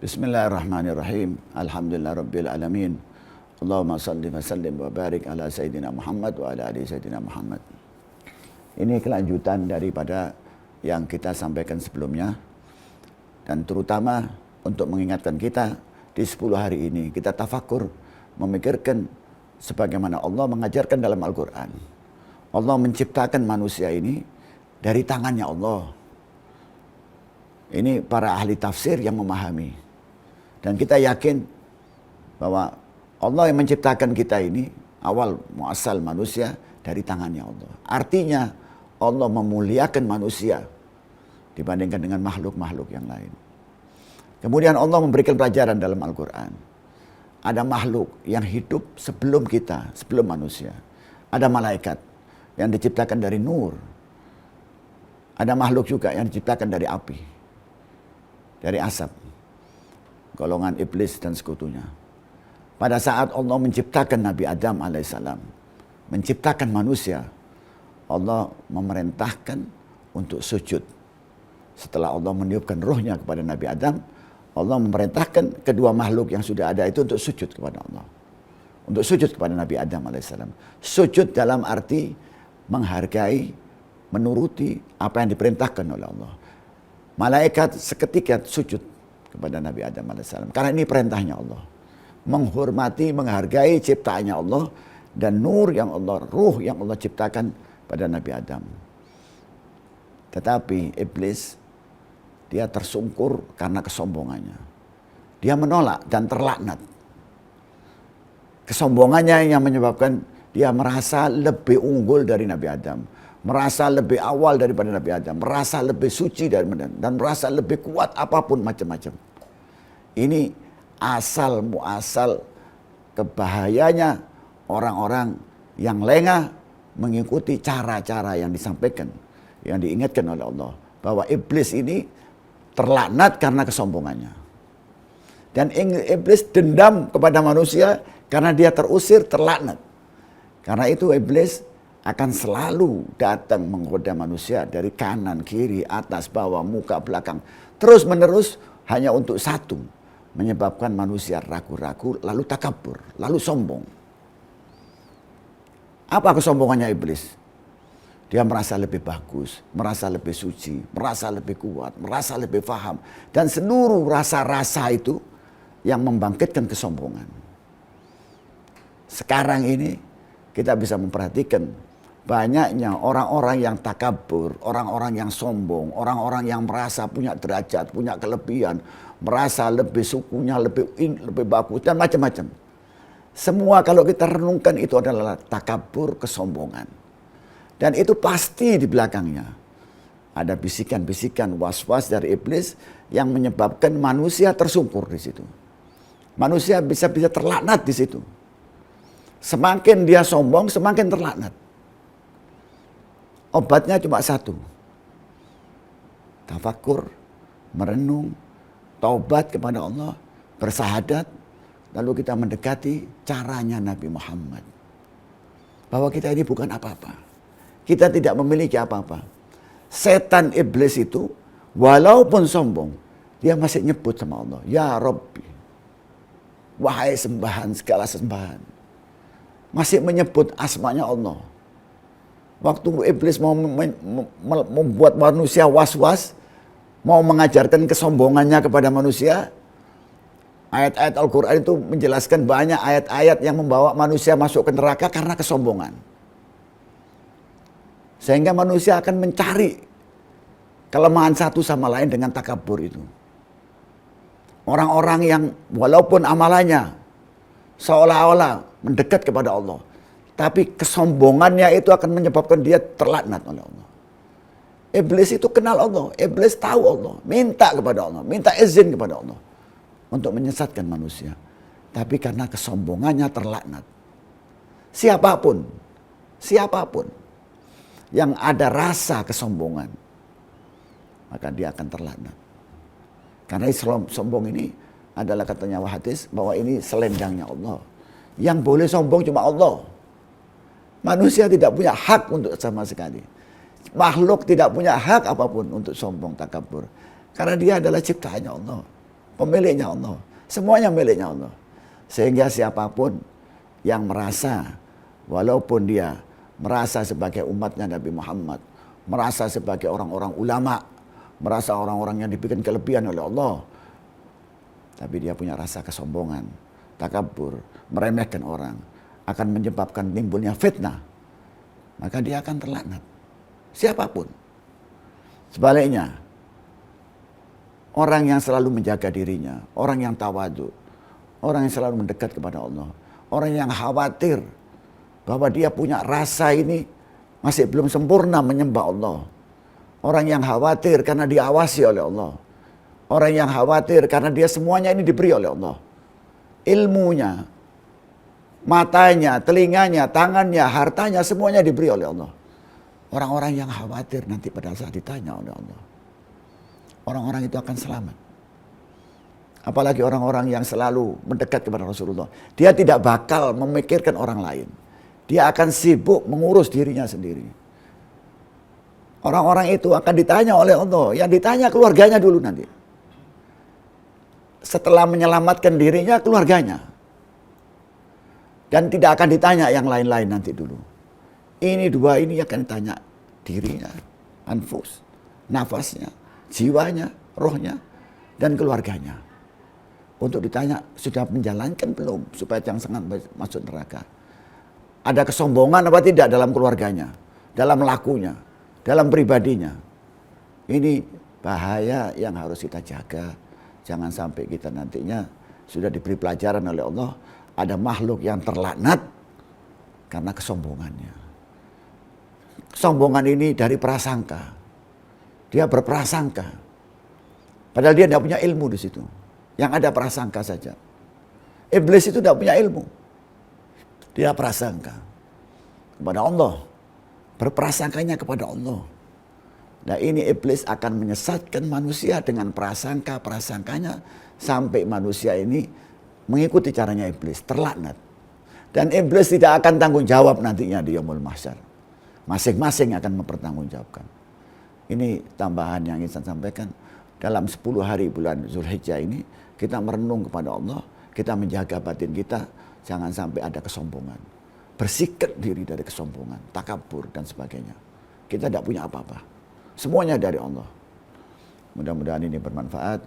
Bismillahirrahmanirrahim. Alhamdulillahirabbil alamin. Allahumma shalli wa sallim wa barik ala sayyidina Muhammad wa ala ali sayyidina Muhammad. Ini kelanjutan daripada yang kita sampaikan sebelumnya, dan terutama untuk mengingatkan kita di 10 hari ini kita tafakur, memikirkan sebagaimana Allah mengajarkan dalam Al-Quran. Allah menciptakan manusia ini dari tangannya Allah. Ini para ahli tafsir yang memahami. Dan kita yakin bahwa Allah yang menciptakan kita ini, awal muasal manusia dari tangannya Allah. Artinya Allah memuliakan manusia dibandingkan dengan makhluk-makhluk yang lain. Kemudian Allah memberikan pelajaran dalam Al-Quran. Ada makhluk yang hidup sebelum kita, sebelum manusia. Ada malaikat yang diciptakan dari nur. Ada makhluk juga yang diciptakan dari api, dari asap, golongan iblis dan sekutunya. Pada saat Allah menciptakan Nabi Adam alaihissalam, menciptakan manusia, Allah memerintahkan untuk sujud. Setelah Allah meniupkan rohnya kepada Nabi Adam, Allah memerintahkan kedua makhluk yang sudah ada itu untuk sujud kepada Allah. Untuk sujud kepada Nabi Adam alaihissalam. Sujud dalam arti menghargai, menuruti apa yang diperintahkan oleh Allah. Malaikat seketika sujud kepada Nabi Adam alaihissalam. Karena ini perintahnya Allah. Menghormati, menghargai ciptaannya Allah. Dan nur yang Allah, ruh yang Allah ciptakan pada Nabi Adam. Tetapi iblis, dia tersungkur karena kesombongannya. Dia menolak dan terlaknat. Kesombongannya yang menyebabkan dia merasa lebih unggul dari Nabi Adam. Merasa lebih awal daripada Nabi Adam. Merasa lebih suci daripada, dan merasa lebih kuat apapun macam-macam. Ini asal muasal kebahayanya orang-orang yang lengah mengikuti cara-cara yang disampaikan, yang diingatkan oleh Allah. Bahwa iblis ini terlaknat karena kesombongannya. Dan iblis dendam kepada manusia karena dia terusir, terlaknat. Karena itu iblis akan selalu datang menggoda manusia dari kanan, kiri, atas, bawah, muka, belakang. Terus menerus hanya untuk satu. Menyebabkan manusia ragu-ragu, lalu takabur, lalu sombong. Apa kesombongannya iblis? Dia merasa lebih bagus, merasa lebih suci, merasa lebih kuat, merasa lebih paham. Dan seluruh rasa-rasa itu yang membangkitkan kesombongan. Sekarang ini kita bisa memperhatikan banyaknya orang-orang yang takabur, orang-orang yang sombong, orang-orang yang merasa punya derajat, punya kelebihan, merasa lebih sukunya lebih bagus dan macam-macam. Semua kalau kita renungkan itu adalah takabur, kesombongan. Dan itu pasti di belakangnya ada bisikan-bisikan was-was dari iblis yang menyebabkan manusia tersungkur di situ. Manusia bisa terlaknat di situ. Semakin dia sombong, semakin terlaknat. Obatnya cuma satu. Tafakur, merenung, taubat kepada Allah, bersahadat, lalu kita mendekati caranya Nabi Muhammad. Bahwa kita ini bukan apa-apa. Kita tidak memiliki apa-apa. Setan iblis itu, walaupun sombong, dia masih nyebut sama Allah. Ya Rabbi, wahai sembahan, segala sembahan. Masih menyebut asmanya Allah. Waktu iblis mau membuat manusia was-was, mau mengajarkan kesombongannya kepada manusia, ayat-ayat Al-Quran itu menjelaskan banyak ayat-ayat yang membawa manusia masuk ke neraka karena kesombongan. Sehingga manusia akan mencari kelemahan satu sama lain dengan takabur itu. Orang-orang yang walaupun amalannya seolah-olah mendekat kepada Allah, tapi kesombongannya itu akan menyebabkan dia terlaknat oleh Allah. Iblis itu kenal Allah, iblis tahu Allah, minta kepada Allah, minta izin kepada Allah untuk menyesatkan manusia. Tapi karena kesombongannya terlaknat. Siapapun yang ada rasa kesombongan, maka dia akan terlaknat. Karena sombong ini adalah, katanya hadis, bahwa ini selendangnya Allah. Yang boleh sombong cuma Allah. Manusia tidak punya hak untuk sama sekali. Makhluk tidak punya hak apapun untuk sombong, takabur. Karena dia adalah ciptaannya Allah. pemiliknya Allah. Semuanya miliknya Allah. Sehingga siapapun yang merasa, walaupun dia merasa sebagai umatnya Nabi Muhammad, merasa sebagai orang-orang ulama, merasa orang-orang yang dibikin kelebihan oleh Allah, tapi dia punya rasa kesombongan, takabur, meremehkan orang, akan menyebabkan timbulnya fitnah, maka dia akan terlaknat. Siapapun. Sebaliknya, orang yang selalu menjaga dirinya, orang yang tawadu, orang yang selalu mendekat kepada Allah, orang yang khawatir bahwa dia punya rasa ini masih belum sempurna menyembah Allah. Orang yang khawatir karena diawasi oleh Allah. Orang yang khawatir karena dia semuanya ini diberi oleh Allah. Ilmunya, matanya, telinganya, tangannya, hartanya, semuanya diberi oleh Allah. Orang-orang yang khawatir nanti pada saat ditanya oleh Allah, orang-orang itu akan selamat. Apalagi orang-orang yang selalu mendekat kepada Rasulullah. Dia tidak bakal memikirkan orang lain. Dia akan sibuk mengurus dirinya sendiri. Orang-orang itu akan ditanya oleh Allah. Yang ditanya keluarganya dulu nanti. Setelah menyelamatkan dirinya, keluarganya. Dan tidak akan ditanya yang lain-lain nanti dulu. Ini dua ini akan ditanya dirinya, anfus, nafasnya, jiwanya, rohnya, dan keluarganya. Untuk ditanya, sudah menjalankan belum supaya jangan sangat masuk neraka. Ada kesombongan apa tidak dalam keluarganya, dalam lakunya, dalam pribadinya. Ini bahaya yang harus kita jaga. Jangan sampai kita nantinya sudah diberi pelajaran oleh Allah, ada makhluk yang terlaknat karena kesombongannya. Kesombongan ini dari prasangka. Dia berprasangka. Padahal dia tidak punya ilmu di situ. Yang ada prasangka saja. Iblis itu tidak punya ilmu. Dia prasangka kepada Allah. Berprasangkanya kepada Allah. Nah ini iblis akan menyesatkan manusia dengan prasangka-prasangkanya. Sampai manusia ini mengikuti caranya iblis. Terlaknat. Dan iblis tidak akan tanggung jawab nantinya di Yaumul Mahsyar. Masing-masing akan mempertanggungjawabkan. Ini tambahan yang ingin saya sampaikan. Dalam 10 hari bulan Zulhijjah ini kita merenung kepada Allah. Kita menjaga batin kita. Jangan sampai ada kesombongan. Bersihkan diri dari kesombongan, takabur dan sebagainya. Kita tidak punya apa-apa. Semuanya dari Allah. Mudah-mudahan ini bermanfaat.